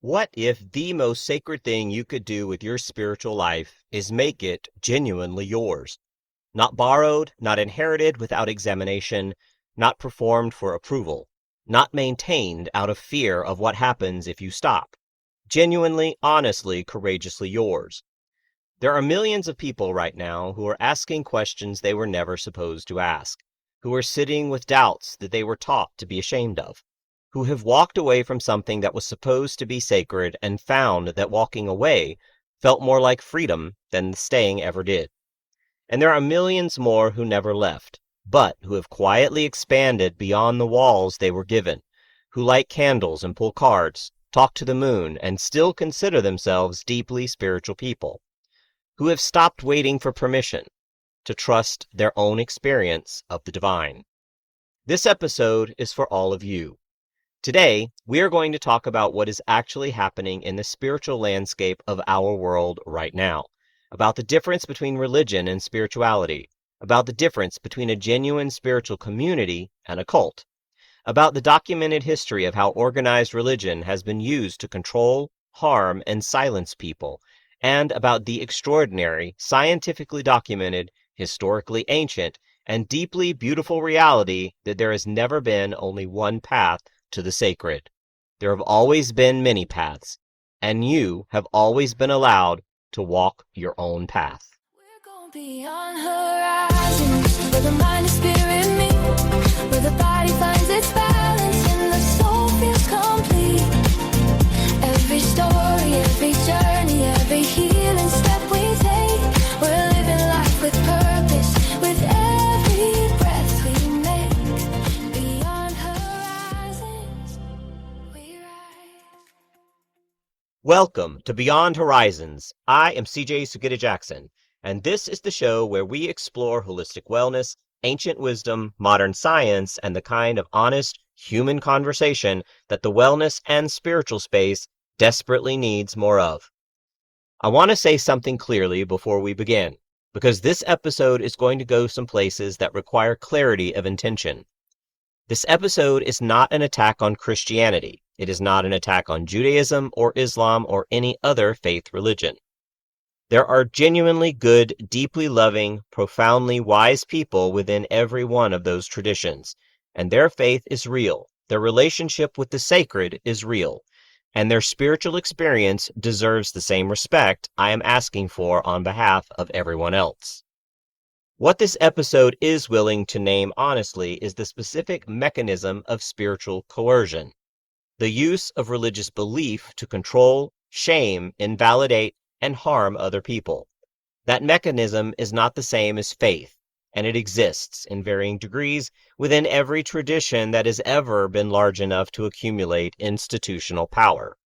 What if the most sacred thing you could do with your spiritual life is make it genuinely yours? Not borrowed, not inherited without examination, not performed for approval, not maintained out of fear of what happens if you stop. Genuinely, honestly, courageously yours. There are millions of people right now who are asking questions they were never supposed to ask, who are sitting with doubts that they were taught to be ashamed of, who have walked away from something that was supposed to be sacred and found that walking away felt more like freedom than staying ever did. And there are millions more who never left, but who have quietly expanded beyond the walls they were given, who light candles and pull cards, talk to the moon, and still consider themselves deeply spiritual people, who have stopped waiting for permission to trust their own experience of the divine. This episode is for all of you. Today, we are going to talk about what is actually happening in the spiritual landscape of our world right now, about the difference between religion and spirituality, about the difference between a genuine spiritual community and a cult, about the documented history of how organized religion has been used to control, harm, and silence people, and about the extraordinary, scientifically documented, historically ancient, and deeply beautiful reality that there has never been only one path to the sacred. There have always been many paths, and you have always been allowed to walk your own path. We're going beyond horizons, where the mind and spirit meet, where the body finds its balance and the soul feels complete. Every story, every journey, every healing step we take, we're living life with purpose, with every breath we make. Beyond horizons, we rise. Welcome to Beyond Horizyns. I am CJ Sugita Jackson, and this is the show where we explore holistic wellness, ancient wisdom, modern science, and the kind of honest human conversation that the wellness and spiritual space desperately needs more of. I want to say something clearly before we begin, because this episode is going to go some places that require clarity of intention. This episode is not an attack on Christianity. It is not an attack on Judaism or Islam or any other faith religion. There are genuinely good, deeply loving, profoundly wise people within every one of those traditions, and their faith is real. Their relationship with the sacred is real, and their spiritual experience deserves the same respect I am asking for on behalf of everyone else. What this episode is willing to name honestly is the specific mechanism of spiritual coercion, the use of religious belief to control, shame, invalidate, and harm other people. That mechanism is not the same as faith, and it exists in varying degrees within every tradition that has ever been large enough to accumulate institutional power.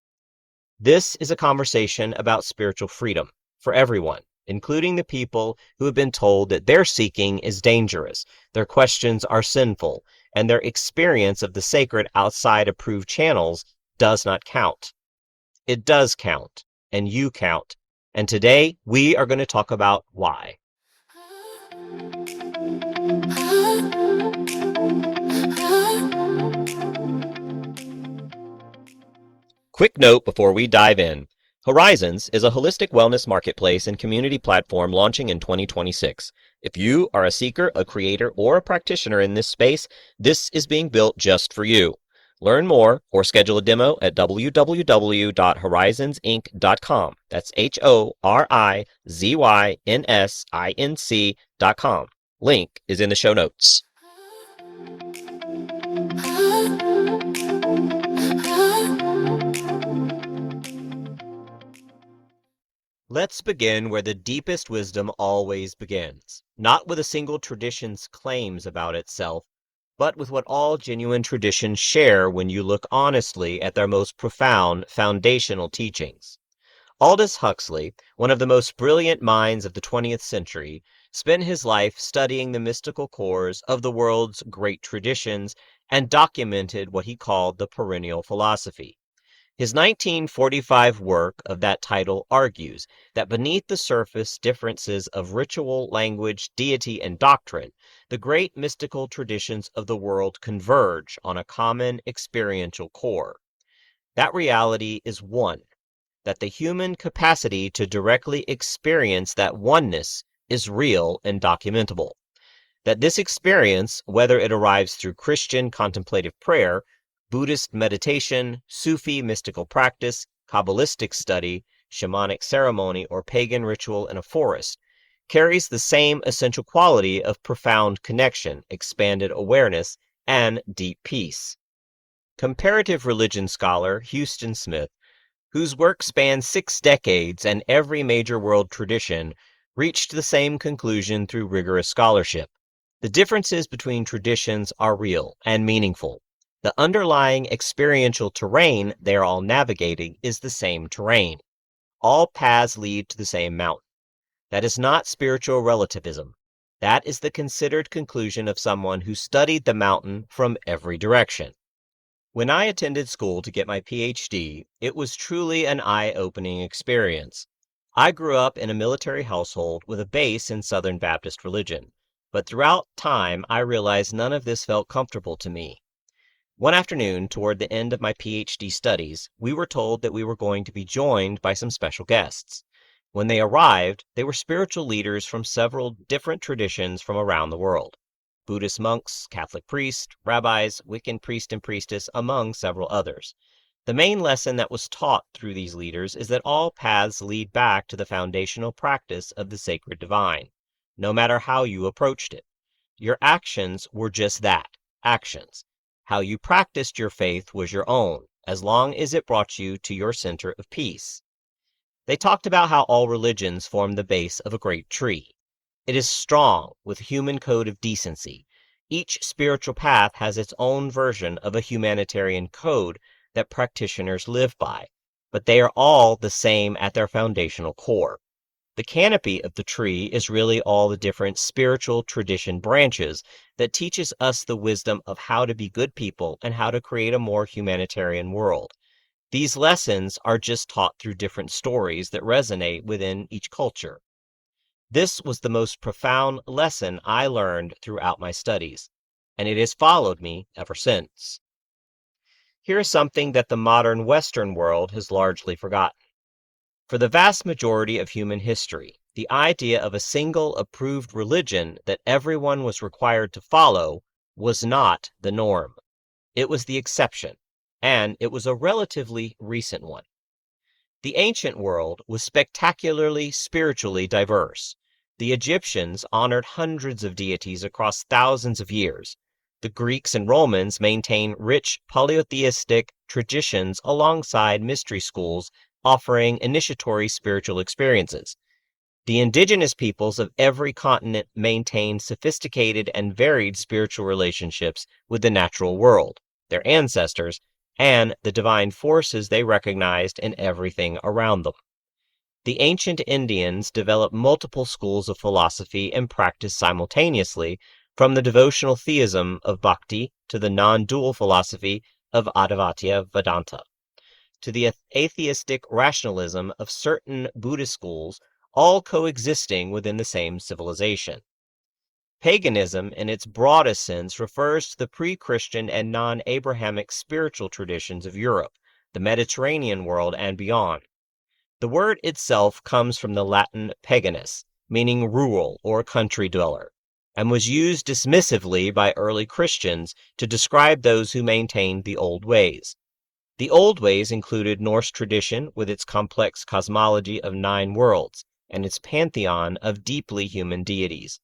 This is a conversation about spiritual freedom for everyone, including the people who have been told that their seeking is dangerous, their questions are sinful, and their experience of the sacred outside approved channels does not count. It does count, and you count. And today, we are going to talk about why. Quick note before we dive in. Horizyns is a holistic wellness marketplace and community platform launching in 2026. If you are a seeker, a creator, or a practitioner in this space, this is being built just for you. Learn more or schedule a demo at www.horizynsinc.com. That's HORIZYNSINC.com. Link is in the show notes. Let's begin where the deepest wisdom always begins, not with a single tradition's claims about itself, but with what all genuine traditions share when you look honestly at their most profound, foundational teachings. Aldous Huxley, one of the most brilliant minds of the 20th century, spent his life studying the mystical cores of the world's great traditions and documented what he called the perennial philosophy. His 1945 work of that title argues that beneath the surface differences of ritual, language, deity, and doctrine, the great mystical traditions of the world converge on a common experiential core. That reality is one, that the human capacity to directly experience that oneness is real and documentable. That this experience, whether it arrives through Christian contemplative prayer, Buddhist meditation, Sufi mystical practice, Kabbalistic study, shamanic ceremony, or pagan ritual in a forest, carries the same essential quality of profound connection, expanded awareness, and deep peace. Comparative religion scholar Houston Smith, whose work spans 6 decades and every major world tradition, reached the same conclusion through rigorous scholarship. The differences between traditions are real and meaningful. The underlying experiential terrain they are all navigating is the same terrain. All paths lead to the same mountain. That is not spiritual relativism. That is the considered conclusion of someone who studied the mountain from every direction. When I attended school to get my PhD, it was truly an eye-opening experience. I grew up in a military household with a base in Southern Baptist religion, but throughout time I realized none of this felt comfortable to me. One afternoon, toward the end of my PhD studies, we were told that we were going to be joined by some special guests. When they arrived, they were spiritual leaders from several different traditions from around the world. Buddhist monks, Catholic priests, rabbis, Wiccan priest and priestess, among several others. The main lesson that was taught through these leaders is that all paths lead back to the foundational practice of the sacred divine, no matter how you approached it. Your actions were just that, actions. How you practiced your faith was your own, as long as it brought you to your center of peace. They talked about how all religions form the base of a great tree. It is strong, with a human code of decency. Each spiritual path has its own version of a humanitarian code that practitioners live by, but they are all the same at their foundational core. The canopy of the tree is really all the different spiritual tradition branches that teaches us the wisdom of how to be good people and how to create a more humanitarian world. These lessons are just taught through different stories that resonate within each culture. This was the most profound lesson I learned throughout my studies, and it has followed me ever since. Here is something that the modern Western world has largely forgotten. For the vast majority of human history, the idea of a single approved religion that everyone was required to follow was not the norm. It was the exception, and it was a relatively recent one. The ancient world was spectacularly spiritually diverse. The Egyptians honored hundreds of deities across thousands of years. The Greeks and Romans maintained rich polytheistic traditions alongside mystery schools offering initiatory spiritual experiences. The indigenous peoples of every continent maintained sophisticated and varied spiritual relationships with the natural world, their ancestors, and the divine forces they recognized in everything around them. The ancient Indians developed multiple schools of philosophy and practice simultaneously, from the devotional theism of Bhakti to the non-dual philosophy of Advaita Vedanta, to the atheistic rationalism of certain Buddhist schools, all coexisting within the same civilization. Paganism, in its broadest sense, refers to the pre-Christian and non-Abrahamic spiritual traditions of Europe, the Mediterranean world, and beyond. The word itself comes from the Latin paganus, meaning rural or country dweller, and was used dismissively by early Christians to describe those who maintained the old ways. The old ways included Norse tradition with its complex cosmology of 9 worlds and its pantheon of deeply human deities.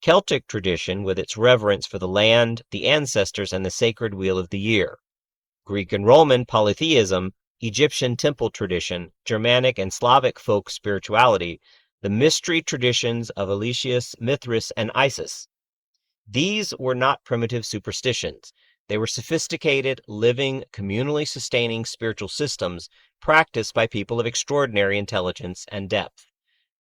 Celtic tradition with its reverence for the land, the ancestors, and the sacred wheel of the year. Greek and Roman polytheism, Egyptian temple tradition, Germanic and Slavic folk spirituality, the mystery traditions of Aloysius, Mithras, and Isis. These were not primitive superstitions. They were sophisticated, living, communally sustaining spiritual systems practiced by people of extraordinary intelligence and depth.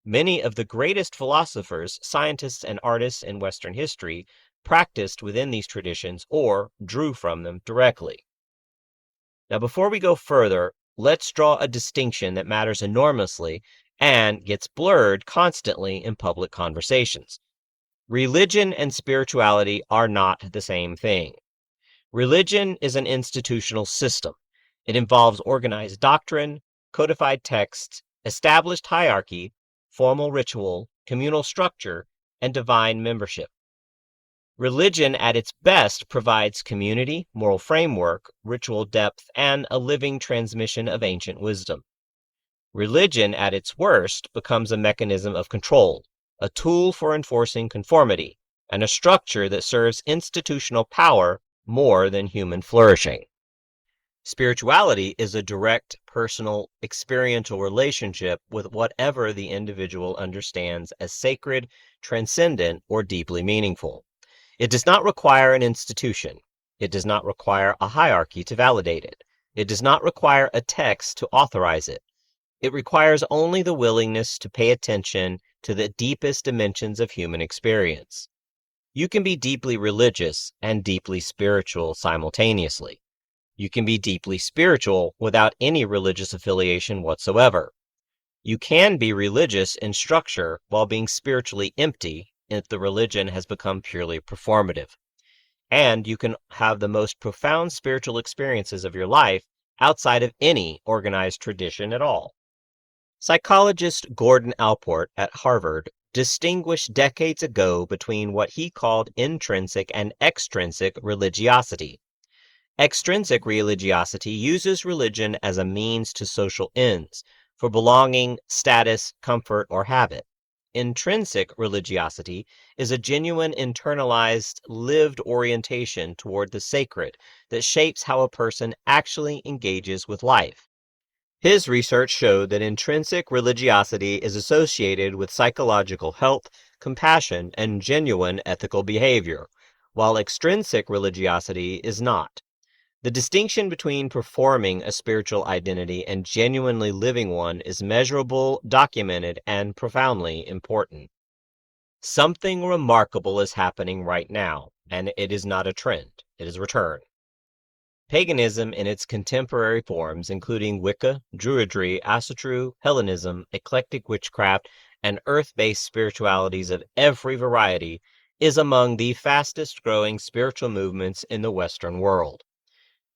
Many of the greatest philosophers, scientists, and artists in Western history practiced within these traditions or drew from them directly. Now, before we go further, let's draw a distinction that matters enormously and gets blurred constantly in public conversations. Religion and spirituality are not the same thing. Religion is an institutional system. It involves organized doctrine, codified texts, established hierarchy, formal ritual, communal structure, and divine membership. Religion at its best provides community, moral framework, ritual depth, and a living transmission of ancient wisdom. Religion at its worst becomes a mechanism of control, a tool for enforcing conformity, and a structure that serves institutional power more than human flourishing. Spirituality is a direct, personal, experiential relationship with whatever the individual understands as sacred, transcendent, or deeply meaningful. It does not require an institution. It does not require a hierarchy to validate it. It does not require a text to authorize it. It requires only the willingness to pay attention to the deepest dimensions of human experience. You can be deeply religious and deeply spiritual simultaneously. You can be deeply spiritual without any religious affiliation whatsoever. You can be religious in structure while being spiritually empty if the religion has become purely performative. And you can have the most profound spiritual experiences of your life outside of any organized tradition at all. Psychologist Gordon Allport at Harvard distinguished decades ago between what he called intrinsic and extrinsic religiosity. Extrinsic religiosity uses religion as a means to social ends, for belonging, status, comfort, or habit. Intrinsic religiosity is a genuine internalized, lived orientation toward the sacred that shapes how a person actually engages with life. His research showed that intrinsic religiosity is associated with psychological health, compassion, and genuine ethical behavior, while extrinsic religiosity is not. The distinction between performing a spiritual identity and genuinely living one is measurable, documented, and profoundly important. Something remarkable is happening right now, and it is not a trend, it is a return. Paganism in its contemporary forms, including Wicca, Druidry, Asatru, Hellenism, eclectic witchcraft, and earth-based spiritualities of every variety, is among the fastest-growing spiritual movements in the Western world.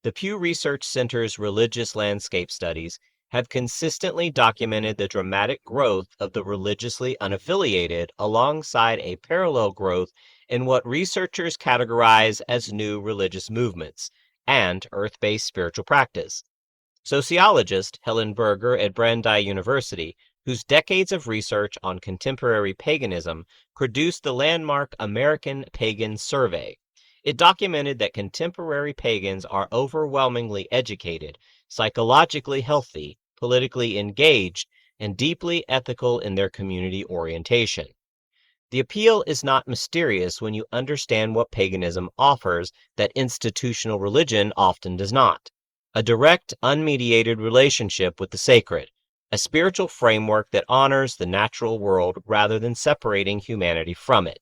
The Pew Research Center's religious landscape studies have consistently documented the dramatic growth of the religiously unaffiliated alongside a parallel growth in what researchers categorize as new religious movements and earth-based spiritual practice. Sociologist Helen Berger at Brandeis University, whose decades of research on contemporary paganism produced the landmark American Pagan Survey. It documented that contemporary pagans are overwhelmingly educated, psychologically healthy, politically engaged, and deeply ethical in their community orientation. The appeal is not mysterious when you understand what paganism offers that institutional religion often does not: a direct, unmediated relationship with the sacred, a spiritual framework that honors the natural world rather than separating humanity from it,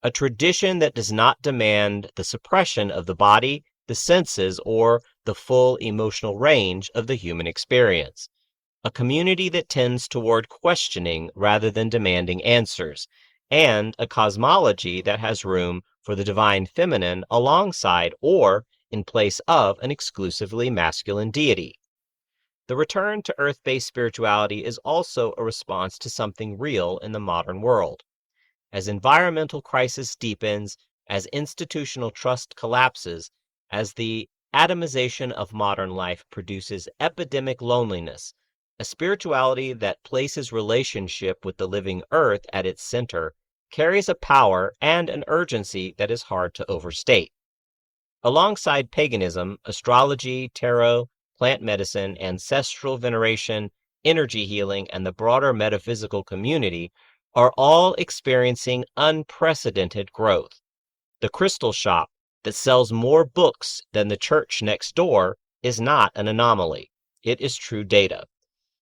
a tradition that does not demand the suppression of the body, the senses, or the full emotional range of the human experience, a community that tends toward questioning rather than demanding answers, and a cosmology that has room for the divine feminine alongside or in place of an exclusively masculine deity. The return to earth-based spirituality is also a response to something real in the modern world. As environmental crisis deepens, as institutional trust collapses, as the atomization of modern life produces epidemic loneliness, a spirituality that places relationship with the living earth at its center carries a power and an urgency that is hard to overstate. Alongside paganism, astrology, tarot, plant medicine, ancestral veneration, energy healing, and the broader metaphysical community are all experiencing unprecedented growth. The crystal shop that sells more books than the church next door is not an anomaly. It is true data.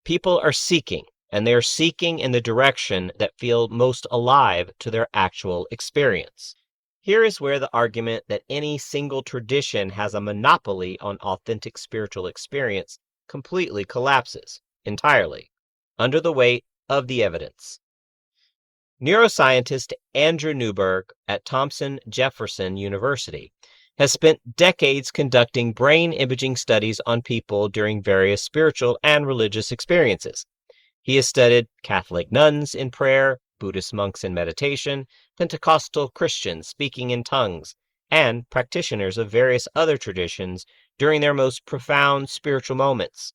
People are seeking, and they are seeking in the direction that feels most alive to their actual experience. Here is where the argument that any single tradition has a monopoly on authentic spiritual experience completely collapses, entirely, under the weight of the evidence. Neuroscientist Andrew Newberg at Thompson Jefferson University has spent decades conducting brain imaging studies on people during various spiritual and religious experiences. He has studied Catholic nuns in prayer, Buddhist monks in meditation, Pentecostal Christians speaking in tongues, and practitioners of various other traditions during their most profound spiritual moments.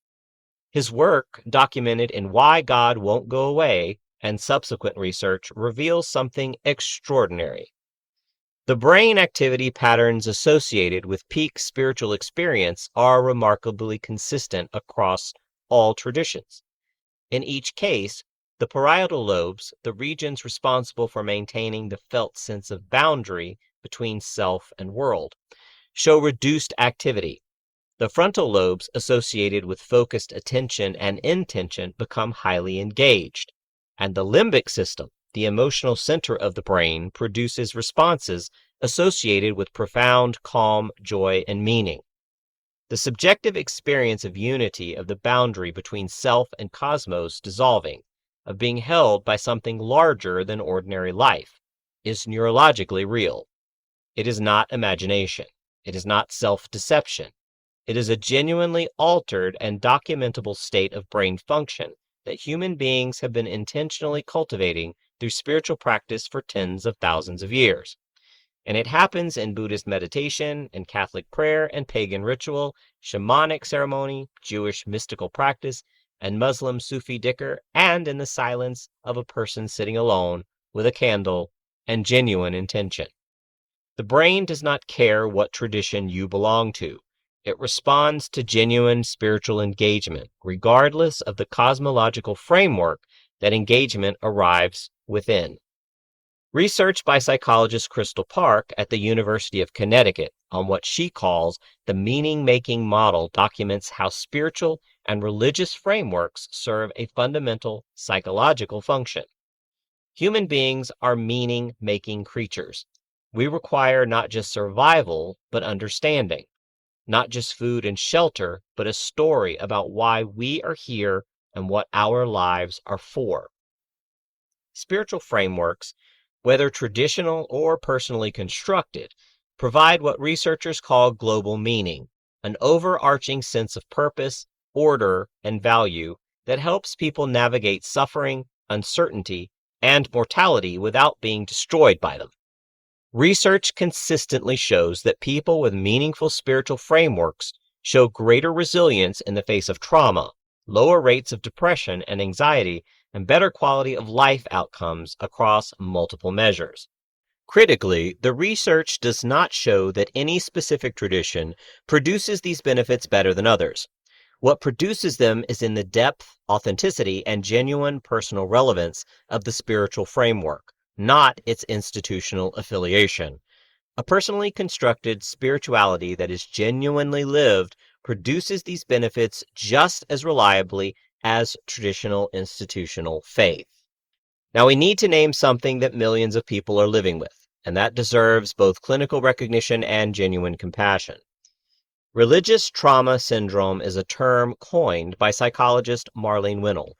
His work, documented in Why God Won't Go Away, and subsequent research reveals something extraordinary. The brain activity patterns associated with peak spiritual experience are remarkably consistent across all traditions. In each case, the parietal lobes, the regions responsible for maintaining the felt sense of boundary between self and world, show reduced activity. The frontal lobes associated with focused attention and intention become highly engaged, and the limbic system, the emotional center of the brain, produces responses associated with profound calm, joy, and meaning. The subjective experience of unity of the boundary between self and cosmos dissolving, of being held by something larger than ordinary life, is neurologically real. It is not imagination. It is not self-deception. It is a genuinely altered and documentable state of brain function that human beings have been intentionally cultivating through spiritual practice for tens of thousands of years. And it happens in Buddhist meditation, in Catholic prayer and pagan ritual, shamanic ceremony, Jewish mystical practice, and Muslim Sufi dhikr, and in the silence of a person sitting alone with a candle and genuine intention. The brain does not care what tradition you belong to. It responds to genuine spiritual engagement, regardless of the cosmological framework that engagement arrives within. Research by psychologist Crystal Park at the University of Connecticut on what she calls the meaning-making model documents how spiritual and religious frameworks serve a fundamental psychological function. Human beings are meaning-making creatures. We require not just survival, but understanding. Not just food and shelter, but a story about why we are here and what our lives are for. Spiritual frameworks, whether traditional or personally constructed, provide what researchers call global meaning, an overarching sense of purpose, order, and value that helps people navigate suffering, uncertainty, and mortality without being destroyed by them. Research consistently shows that people with meaningful spiritual frameworks show greater resilience in the face of trauma, lower rates of depression and anxiety, and better quality of life outcomes across multiple measures. Critically, the research does not show that any specific tradition produces these benefits better than others. What produces them is in the depth, authenticity, and genuine personal relevance of the spiritual framework, not its institutional affiliation. A personally constructed spirituality that is genuinely lived produces these benefits just as reliably as traditional institutional faith. Now, we need to name something that millions of people are living with, and that deserves both clinical recognition and genuine compassion. Religious trauma syndrome is a term coined by psychologist Marlene Winell,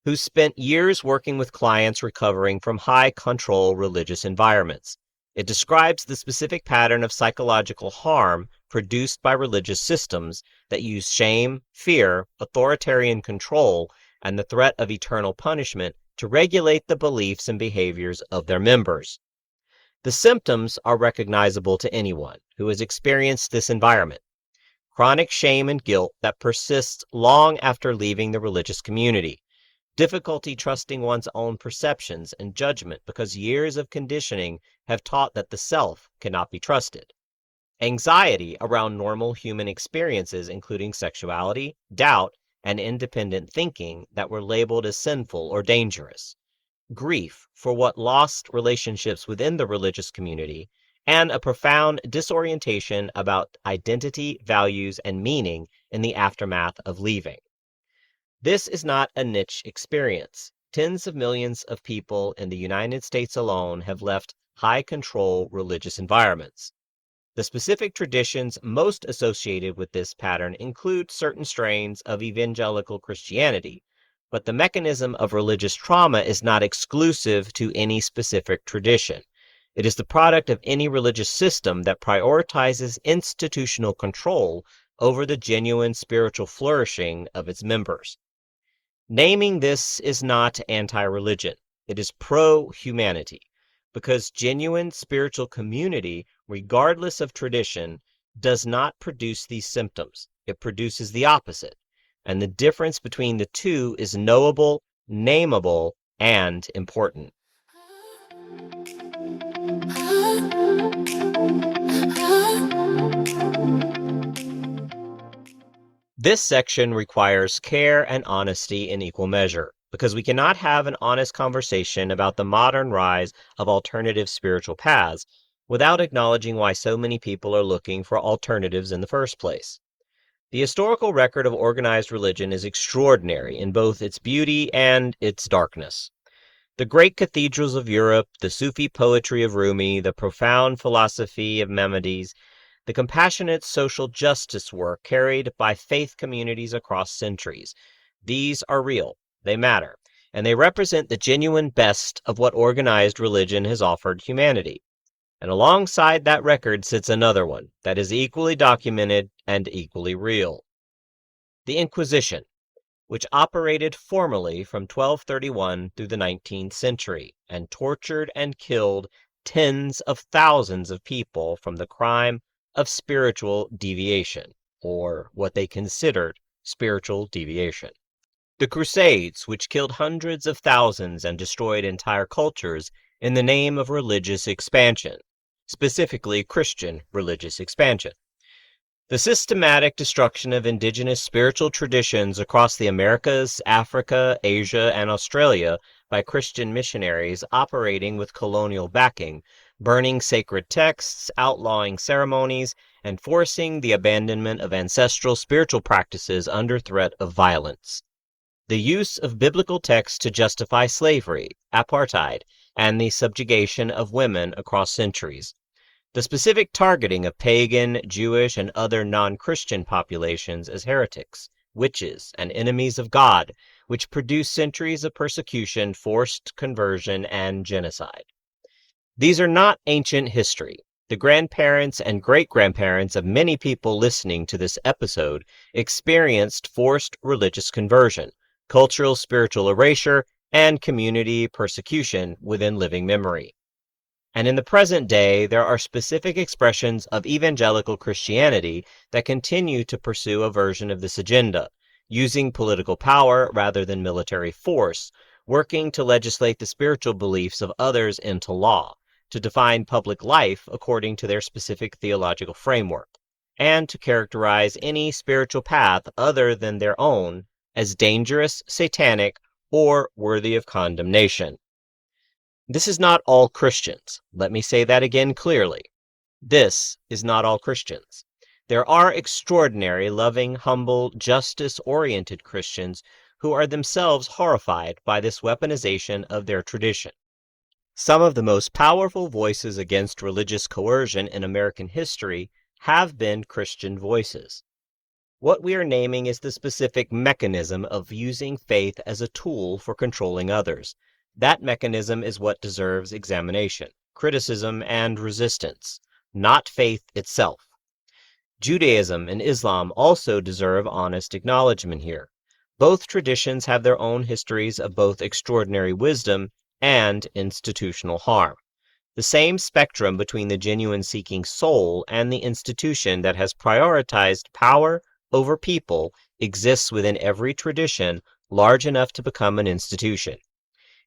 who spent years working with clients recovering from high-control religious environments. It describes the specific pattern of psychological harm produced by religious systems that use shame, fear, authoritarian control, and the threat of eternal punishment to regulate the beliefs and behaviors of their members. The symptoms are recognizable to anyone who has experienced this environment. Chronic shame and guilt that persists long after leaving the religious community. Difficulty trusting one's own perceptions and judgment because years of conditioning have taught that the self cannot be trusted. Anxiety around normal human experiences, including sexuality, doubt, and independent thinking that were labeled as sinful or dangerous. Grief for what lost relationships within the religious community, and a profound disorientation about identity, values, and meaning in the aftermath of leaving. This is not a niche experience. Tens of millions of people in the United States alone have left high-control religious environments. The specific traditions most associated with this pattern include certain strains of evangelical Christianity, but the mechanism of religious trauma is not exclusive to any specific tradition. It is the product of any religious system that prioritizes institutional control over the genuine spiritual flourishing of its members. Naming this is not anti-religion. It is pro-humanity, because genuine spiritual community, regardless of tradition, does not produce these symptoms. It produces the opposite. And the difference between the two is knowable, nameable, and important. This section requires care and honesty in equal measure, because we cannot have an honest conversation about the modern rise of alternative spiritual paths without acknowledging why so many people are looking for alternatives in the first place. The historical record of organized religion is extraordinary in both its beauty and its darkness. The great cathedrals of Europe, the Sufi poetry of Rumi, the profound philosophy of Maimonides, the compassionate social justice work carried by faith communities across centuries. These are real, they matter, and they represent the genuine best of what organized religion has offered humanity. And alongside that record sits another one that is equally documented and equally real. The Inquisition, which operated formally from 1231 through the 19th century and tortured and killed tens of thousands of people from the crime of spiritual deviation, or what they considered spiritual deviation. The Crusades, which killed hundreds of thousands and destroyed entire cultures in the name of religious expansion, specifically Christian religious expansion. The systematic destruction of indigenous spiritual traditions across the Americas, Africa, Asia, and Australia by Christian missionaries operating with colonial backing, burning sacred texts, outlawing ceremonies, and forcing the abandonment of ancestral spiritual practices under threat of violence. The use of biblical texts to justify slavery, apartheid, and the subjugation of women across centuries. The specific targeting of pagan, Jewish, and other non-Christian populations as heretics, witches, and enemies of God, which produced centuries of persecution, forced conversion, and genocide. These are not ancient history. The grandparents and great-grandparents of many people listening to this episode experienced forced religious conversion, cultural spiritual erasure, and community persecution within living memory. And in the present day, there are specific expressions of evangelical Christianity that continue to pursue a version of this agenda, using political power rather than military force, working to legislate the spiritual beliefs of others into law, to define public life according to their specific theological framework, and to characterize any spiritual path other than their own as dangerous, satanic, or worthy of condemnation. This is not all Christians. Let me say that again clearly. This is not all Christians. There are extraordinary, loving, humble, justice-oriented Christians who are themselves horrified by this weaponization of their tradition. Some of the most powerful voices against religious coercion in American history have been Christian voices. What we are naming is the specific mechanism of using faith as a tool for controlling others. That mechanism is what deserves examination, criticism, and resistance, not faith itself. Judaism and Islam also deserve honest acknowledgement here. Both traditions have their own histories of both extraordinary wisdom and institutional harm. The same spectrum between the genuine seeking soul and the institution that has prioritized power over people exists within every tradition large enough to become an institution.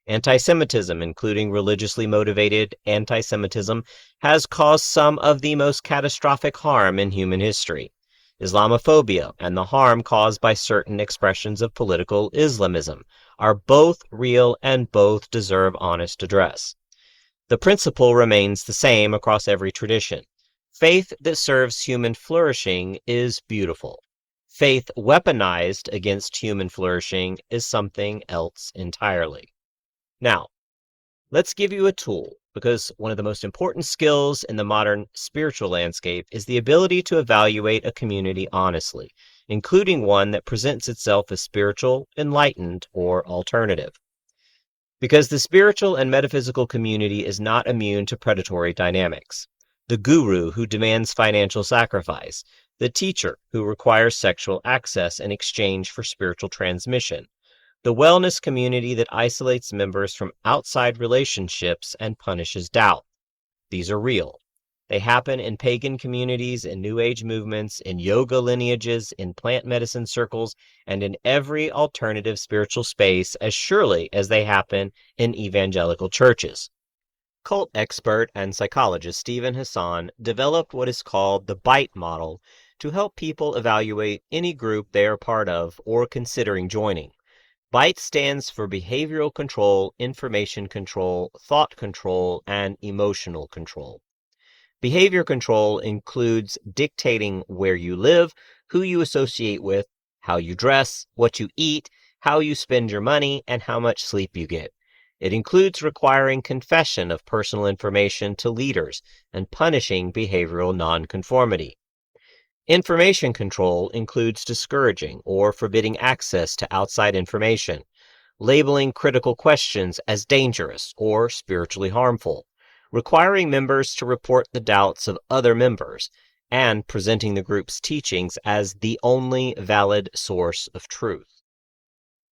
Anti-Semitism, including religiously motivated anti-Semitism, has caused some of the most catastrophic harm in human history. Islamophobia and the harm caused by certain expressions of political Islamism are both real and both deserve honest address. The principle remains the same across every tradition. Faith that serves human flourishing is beautiful. Faith weaponized against human flourishing is something else entirely. Now, let's give you a tool, because one of the most important skills in the modern spiritual landscape is the ability to evaluate a community honestly, including one that presents itself as spiritual, enlightened, or alternative. Because the spiritual and metaphysical community is not immune to predatory dynamics. The guru who demands financial sacrifice, the teacher who requires sexual access in exchange for spiritual transmission, the wellness community that isolates members from outside relationships and punishes doubt. These are real. They happen in pagan communities, in New Age movements, in yoga lineages, in plant medicine circles, and in every alternative spiritual space as surely as they happen in evangelical churches. Cult expert and psychologist Stephen Hassan developed what is called the BITE model to help people evaluate any group they are part of or considering joining. BITE stands for behavioral control, information control, thought control, and emotional control. Behavior control includes dictating where you live, who you associate with, how you dress, what you eat, how you spend your money, and how much sleep you get. It includes requiring confession of personal information to leaders and punishing behavioral nonconformity. Information control includes discouraging or forbidding access to outside information, labeling critical questions as dangerous or spiritually harmful, requiring members to report the doubts of other members, and presenting the group's teachings as the only valid source of truth.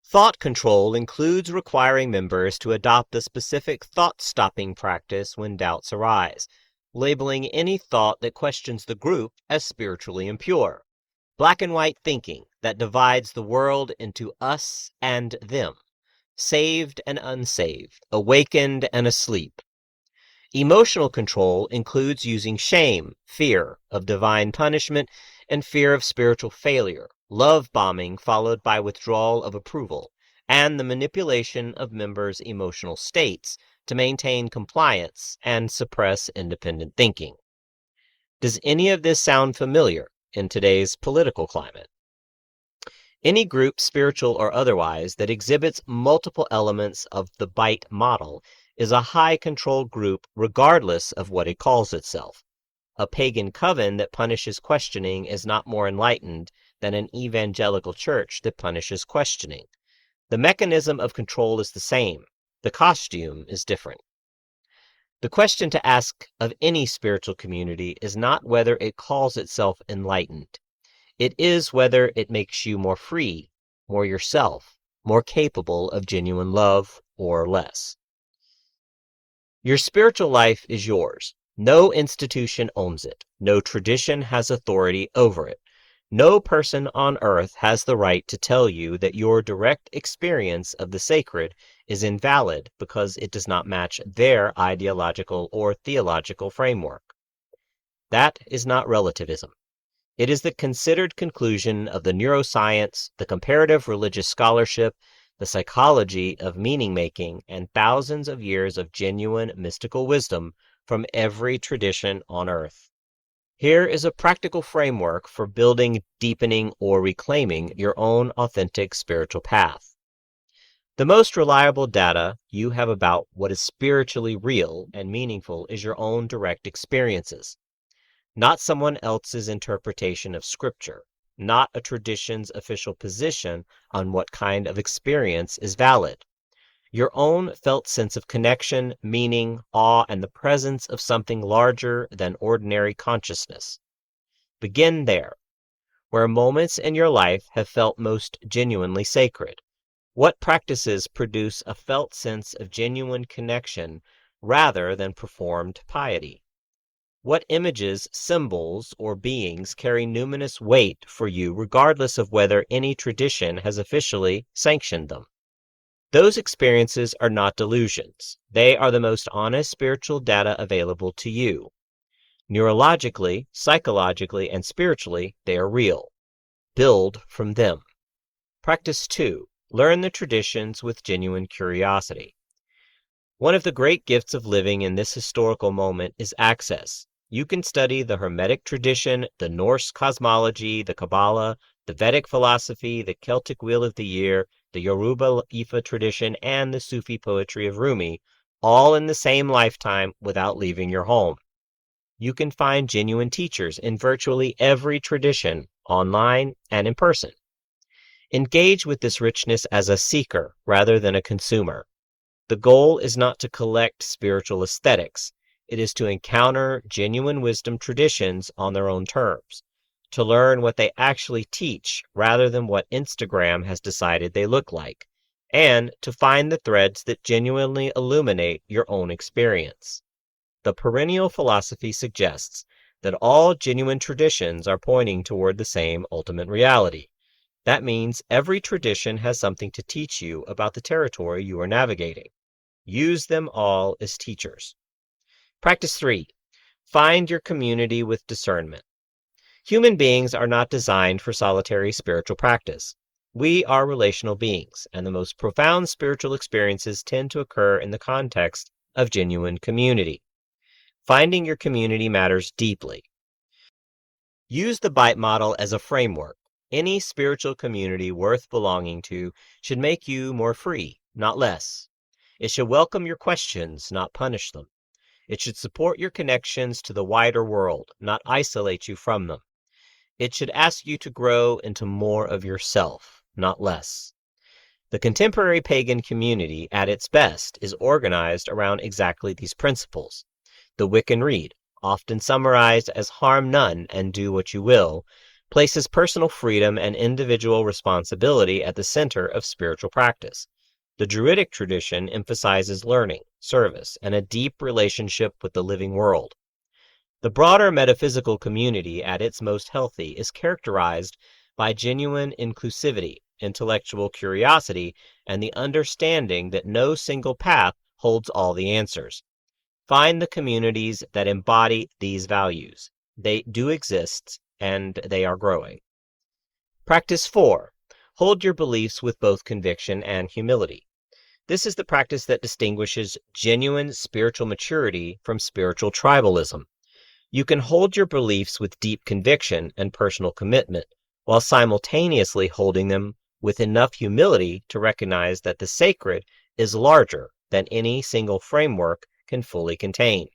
Thought control includes requiring members to adopt a specific thought-stopping practice when doubts arise, labeling any thought that questions the group as spiritually impure. Black and white thinking that divides the world into us and them, saved and unsaved, awakened and asleep. Emotional control includes using shame, fear of divine punishment, and fear of spiritual failure, love bombing followed by withdrawal of approval, and the manipulation of members' emotional states to maintain compliance and suppress independent thinking. Does any of this sound familiar in today's political climate? Any group, spiritual or otherwise, that exhibits multiple elements of the BITE model is a high-control group regardless of what it calls itself. A pagan coven that punishes questioning is not more enlightened than an evangelical church that punishes questioning. The mechanism of control is the same. The costume is different. The question to ask of any spiritual community is not whether it calls itself enlightened. It is whether it makes you more free, more yourself, more capable of genuine love, or less. Your spiritual life is yours. No institution owns it. No tradition has authority over it. No person on earth has the right to tell you that your direct experience of the sacred is invalid because it does not match their ideological or theological framework. That is not relativism. It is the considered conclusion of the neuroscience, the comparative religious scholarship, the psychology of meaning-making, and thousands of years of genuine mystical wisdom from every tradition on earth. Here is a practical framework for building, deepening, or reclaiming your own authentic spiritual path. The most reliable data you have about what is spiritually real and meaningful is your own direct experiences, not someone else's interpretation of Scripture, not a tradition's official position on what kind of experience is valid. Your own felt sense of connection, meaning, awe, and the presence of something larger than ordinary consciousness. Begin there, where moments in your life have felt most genuinely sacred. What practices produce a felt sense of genuine connection rather than performed piety? What images, symbols, or beings carry numinous weight for you regardless of whether any tradition has officially sanctioned them? Those experiences are not delusions. They are the most honest spiritual data available to you. Neurologically, psychologically, and spiritually, they are real. Build from them. Practice 2. Learn the traditions with genuine curiosity. One of the great gifts of living in this historical moment is access. You can study the Hermetic tradition, the Norse cosmology, the Kabbalah, the Vedic philosophy, the Celtic Wheel of the Year, the Yoruba Ifa tradition, and the Sufi poetry of Rumi, all in the same lifetime without leaving your home. You can find genuine teachers in virtually every tradition, online and in person. Engage with this richness as a seeker rather than a consumer. The goal is not to collect spiritual aesthetics. It is to encounter genuine wisdom traditions on their own terms, to learn what they actually teach rather than what Instagram has decided they look like, and to find the threads that genuinely illuminate your own experience. The perennial philosophy suggests that all genuine traditions are pointing toward the same ultimate reality. That means every tradition has something to teach you about the territory you are navigating. Use them all as teachers. Practice 3. Find your community with discernment. Human beings are not designed for solitary spiritual practice. We are relational beings, and the most profound spiritual experiences tend to occur in the context of genuine community. Finding your community matters deeply. Use the BITE model as a framework. Any spiritual community worth belonging to should make you more free, not less. It should welcome your questions, not punish them. It should support your connections to the wider world, not isolate you from them. It should ask you to grow into more of yourself, not less. The contemporary pagan community, at its best, is organized around exactly these principles. The Wiccan Rede, often summarized as harm none and do what you will, places personal freedom and individual responsibility at the center of spiritual practice. The Druidic tradition emphasizes learning, service, and a deep relationship with the living world. The broader metaphysical community, at its most healthy, is characterized by genuine inclusivity, intellectual curiosity, and the understanding that no single path holds all the answers. Find the communities that embody these values. They do exist, and they are growing. Practice 4. Hold your beliefs with both conviction and humility. This is the practice that distinguishes genuine spiritual maturity from spiritual tribalism. You can hold your beliefs with deep conviction and personal commitment, while simultaneously holding them with enough humility to recognize that the sacred is larger than any single framework can fully contain.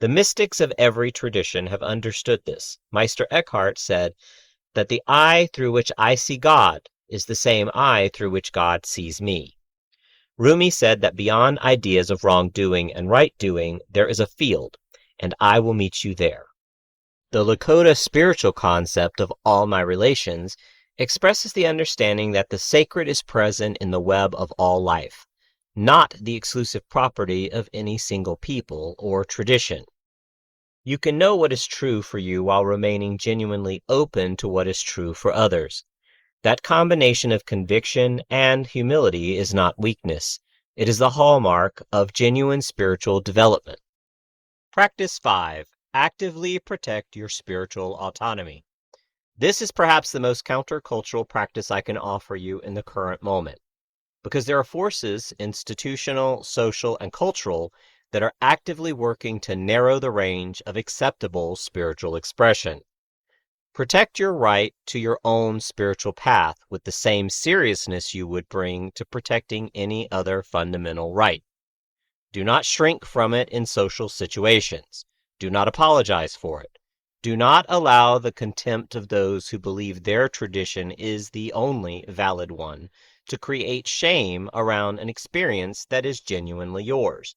The mystics of every tradition have understood this. Meister Eckhart said that the eye through which I see God is the same eye through which God sees me. Rumi said that beyond ideas of wrongdoing and right-doing, there is a field, and I will meet you there. The Lakota spiritual concept of all my relations expresses the understanding that the sacred is present in the web of all life, not the exclusive property of any single people or tradition. You can know what is true for you while remaining genuinely open to what is true for others. That combination of conviction and humility is not weakness. It is the hallmark of genuine spiritual development. Practice 5. Actively protect your spiritual autonomy. This is perhaps the most countercultural practice I can offer you in the current moment, because there are forces, institutional, social, and cultural, that are actively working to narrow the range of acceptable spiritual expression. Protect your right to your own spiritual path with the same seriousness you would bring to protecting any other fundamental right. Do not shrink from it in social situations. Do not apologize for it. Do not allow the contempt of those who believe their tradition is the only valid one to create shame around an experience that is genuinely yours.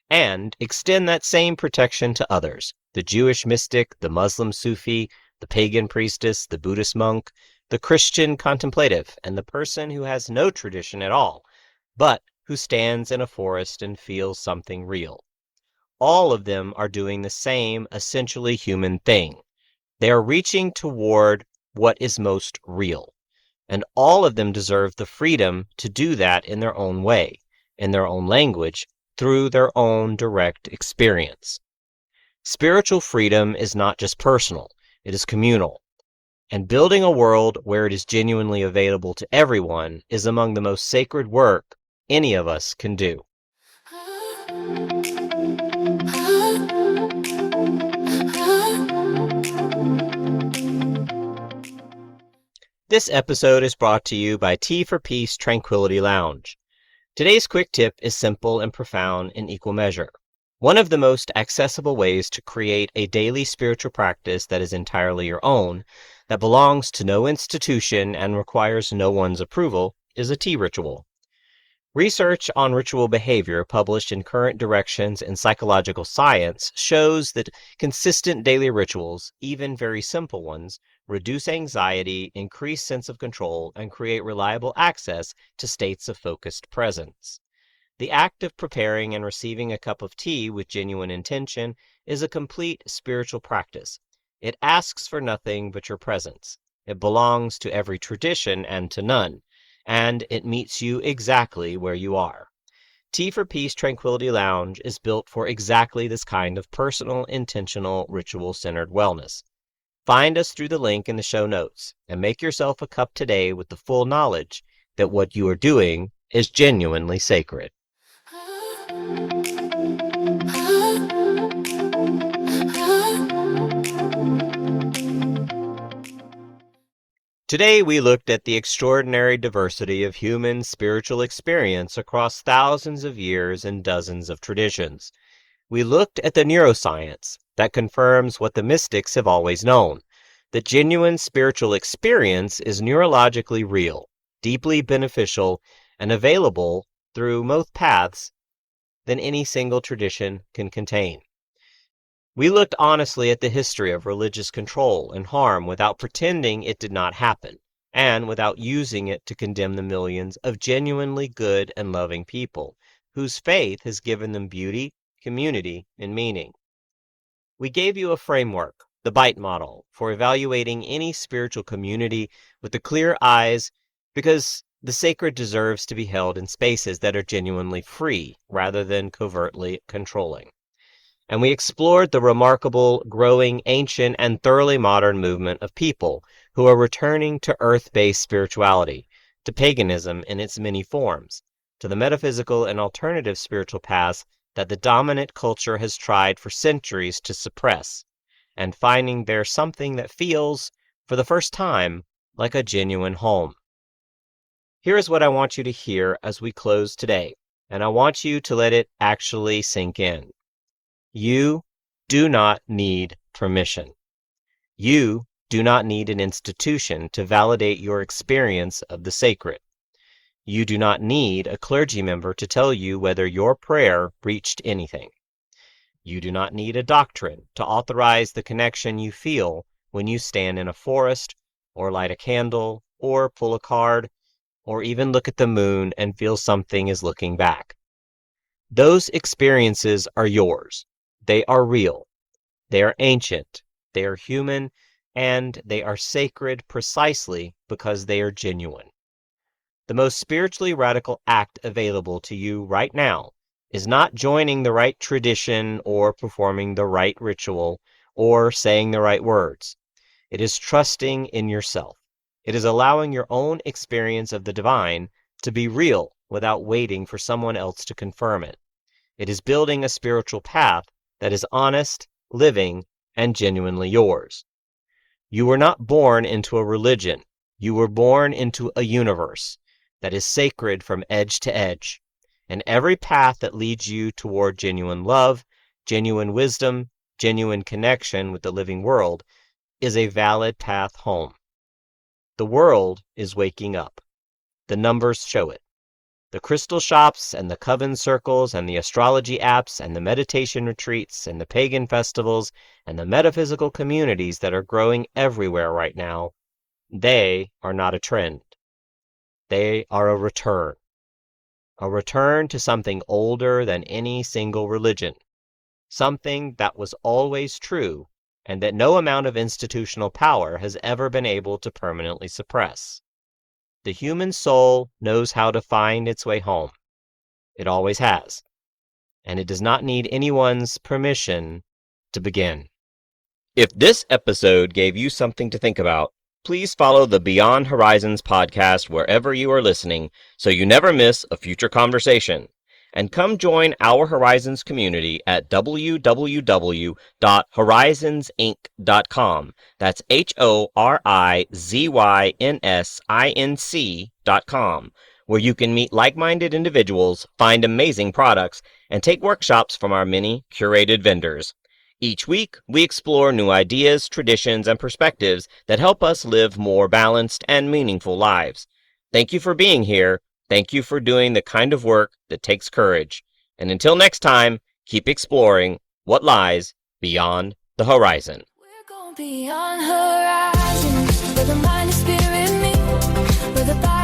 And extend that same protection to others: the Jewish mystic, the Muslim Sufi, the pagan priestess, the Buddhist monk, the Christian contemplative, and the person who has no tradition at all, but who stands in a forest and feels something real. All of them are doing the same essentially human thing. They are reaching toward what is most real, and all of them deserve the freedom to do that in their own way, in their own language, through their own direct experience. Spiritual freedom is not just personal, it is communal. And building a world where it is genuinely available to everyone is among the most sacred work any of us can do. This episode is brought to you by Tea for Peace Tranquility Lounge. Today's quick tip is simple and profound in equal measure. One of the most accessible ways to create a daily spiritual practice that is entirely your own, that belongs to no institution and requires no one's approval, is a tea ritual. Research on ritual behavior published in Current Directions in Psychological Science shows that consistent daily rituals, even very simple ones, reduce anxiety, increase sense of control, and create reliable access to states of focused presence. The act of preparing and receiving a cup of tea with genuine intention is a complete spiritual practice. It asks for nothing but your presence. It belongs to every tradition and to none, and it meets you exactly where you are. Tea for Peace Tranquility Lounge is built for exactly this kind of personal, intentional, ritual-centered wellness. Find us through the link in the show notes and make yourself a cup today with the full knowledge that what you are doing is genuinely sacred. Today we looked at the extraordinary diversity of human spiritual experience across thousands of years and dozens of traditions. We looked at the neuroscience that confirms what the mystics have always known, that genuine spiritual experience is neurologically real, deeply beneficial, and available through more paths than any single tradition can contain. We looked honestly at the history of religious control and harm without pretending it did not happen, and without using it to condemn the millions of genuinely good and loving people, whose faith has given them beauty, community, and meaning. We gave you a framework, the BITE model, for evaluating any spiritual community with the clear eyes, because the sacred deserves to be held in spaces that are genuinely free, rather than covertly controlling. And we explored the remarkable, growing, ancient, and thoroughly modern movement of people who are returning to earth-based spirituality, to paganism in its many forms, to the metaphysical and alternative spiritual paths that the dominant culture has tried for centuries to suppress, and finding there something that feels, for the first time, like a genuine home. Here is what I want you to hear as we close today, and I want you to let it actually sink in. You do not need permission. You do not need an institution to validate your experience of the sacred. You do not need a clergy member to tell you whether your prayer reached anything. You do not need a doctrine to authorize the connection you feel when you stand in a forest, or light a candle, or pull a card, or even look at the moon and feel something is looking back. Those experiences are yours. They are real, they are ancient, they are human, and they are sacred precisely because they are genuine. The most spiritually radical act available to you right now is not joining the right tradition or performing the right ritual or saying the right words. It is trusting in yourself. It is allowing your own experience of the divine to be real without waiting for someone else to confirm it. It is building a spiritual path that is honest, living, and genuinely yours. You were not born into a religion. You were born into a universe that is sacred from edge to edge. And every path that leads you toward genuine love, genuine wisdom, genuine connection with the living world is a valid path home. The world is waking up. The numbers show it. The crystal shops and the coven circles and the astrology apps and the meditation retreats and the pagan festivals and the metaphysical communities that are growing everywhere right now, they are not a trend. They are a return to something older than any single religion, something that was always true and that no amount of institutional power has ever been able to permanently suppress. The human soul knows how to find its way home. It always has. And it does not need anyone's permission to begin. If this episode gave you something to think about, please follow the Beyond Horizyns podcast wherever you are listening so you never miss a future conversation. And come join our Horizyns community at www.horizynsinc.com. That's HORIZYNSINC.com, where you can meet like-minded individuals, find amazing products, and take workshops from our many curated vendors. Each week, we explore new ideas, traditions, and perspectives that help us live more balanced and meaningful lives. Thank you for being here. Thank you for doing the kind of work that takes courage. And until next time, keep exploring what lies beyond the horizon. We're going beyond horizons, where the mind and spirit meet, where the body